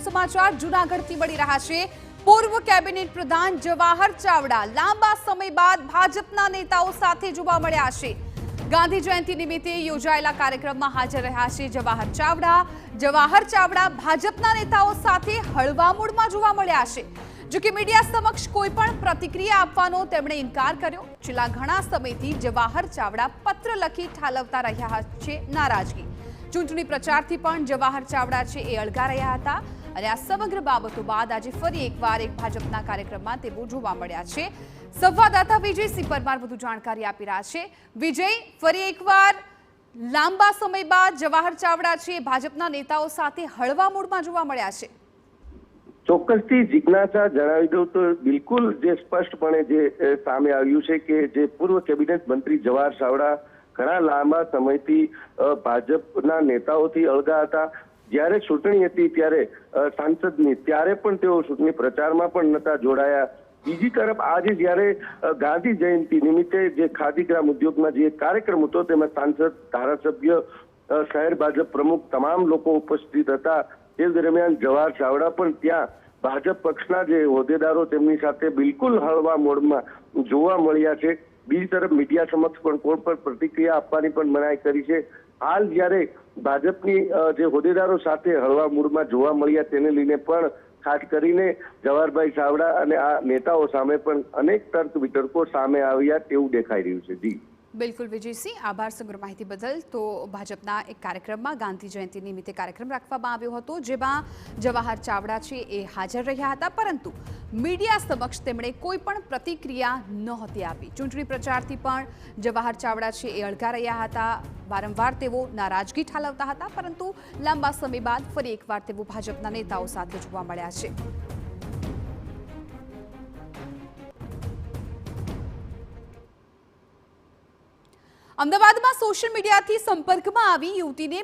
સમાચાર જૂનાગઢથી મળી રહ્યા છે। પૂર્વ કેબિનેટ પ્રધાન જવાહર ચાવડા લાંબા સમય બાદ ભાજપના નેતાઓ સાથે જોવા મળ્યા છે। ગાંધી જયંતિ નિમિત્તે યોજાયેલા કાર્યક્રમમાં હાજર રહ્યા છે જવાહર ચાવડા ભાજપના નેતાઓ સાથે હળવા મૂડમાં જોવા મળ્યા છે। જો કે મીડિયા સમક્ષ કોઈ પણ પ્રતિક્રિયા આપવાનો તેમણે ઇનકાર કર્યો। છેલ્લા ઘણા સમયથી જવાહર ચાવડા પત્ર લખી ઠાલવતા રહ્યા છે નારાજગી। ચૂંટણી પ્રચારથી પણ જવાહર ચાવડા છે એ અળગા રહ્યા હતા અને આ સમગ્ર બાબતો બાદ આજે ફરી એકવાર એક ભાજપના કાર્યક્રમમાં તેઓ જોવા મળ્યા છે। સંવાદદાતા વિજયસિંહ પરમાર વધુ જાણકારી આપી રહ્યા છે। વિજય, ફરી એકવાર લાંબા સમય બાદ જવાહર ચાવડા છે ભાજપના નેતાઓ સાથે હળવા મૂડમાં જોવા મળ્યા છે। ચોક્કસથી જિજ્ઞાસા જણાવી દઉં તો બિલકુલ જે સ્પષ્ટપણે જે સામે આવ્યું છે કે જે પૂર્વ કેબિનેટ મંત્રી જવાહર ચાવડા ઘણા લાંબા સમયથી ભાજપના નેતાઓથી અળગા હતા। જ્યારે ચૂંટણી હતી ત્યારે સાંસદની ત્યારે પણ તેઓ ચૂંટણી પ્રચારમાં પણ નહોતા જોડાયા। બીજી તરફ આજે જ્યારે ગાંધી જયંતિ નિમિત્તે જે ખાદી ગ્રામ ઉદ્યોગમાં જે કાર્યક્રમ હતો તેમાં સાંસદ, ધારાસભ્ય, શહેર ભાજપ પ્રમુખ તમામ લોકો ઉપસ્થિત હતા। તે દરમિયાન જવાહર ચાવડા પણ ત્યાં ભાજપ પક્ષના જે હોદ્દેદારો તેમની સાથે બિલકુલ હળવા મોડમાં જોવા મળ્યા છે। બીજી તરફ મીડિયા સમક્ષ પણ કોઈ પણ પ્રતિક્રિયા આપવાની પણ મનાઈ કરી છે। હાલ જ્યારે ભાજપની જે હોદ્દેદારો સાથે હળવા મૂડમાં જોવા મળ્યા તેને લઈને પણ ખાસ કરીને જવાહરભાઈ ચાવડા અને આ નેતાઓ સામે પણ અનેક તર્ક વિતર્કો સામે આવ્યા તેવું દેખાઈ રહ્યું છે। જી બિલકુલ વિજયસિંહ, આભાર સમગ્ર માહિતી બદલ। તો ભાજપના એક કાર્યક્રમમાં ગાંધી જયંતિ નિમિત્તે કાર્યક્રમ રાખવામાં આવ્યો હતો જેમાં જવાહર ચાવડા છે એ હાજર રહ્યા હતા, પરંતુ મીડિયા સમક્ષ તેમણે કોઈ પણ પ્રતિક્રિયા નહોતી આપી। ચૂંટણી પ્રચારથી પણ જવાહર ચાવડા છે એ અળગા રહ્યા હતા। વારંવાર તેઓ નારાજગી ઠાલવતા હતા, પરંતુ લાંબા સમય બાદ ફરી એકવાર તેઓ ભાજપના નેતાઓ સાથે જોવા મળ્યા છે। અમદાવાદમાં સોશિયલ મીડિયાથી સંપર્કમાં આવી યુવતીને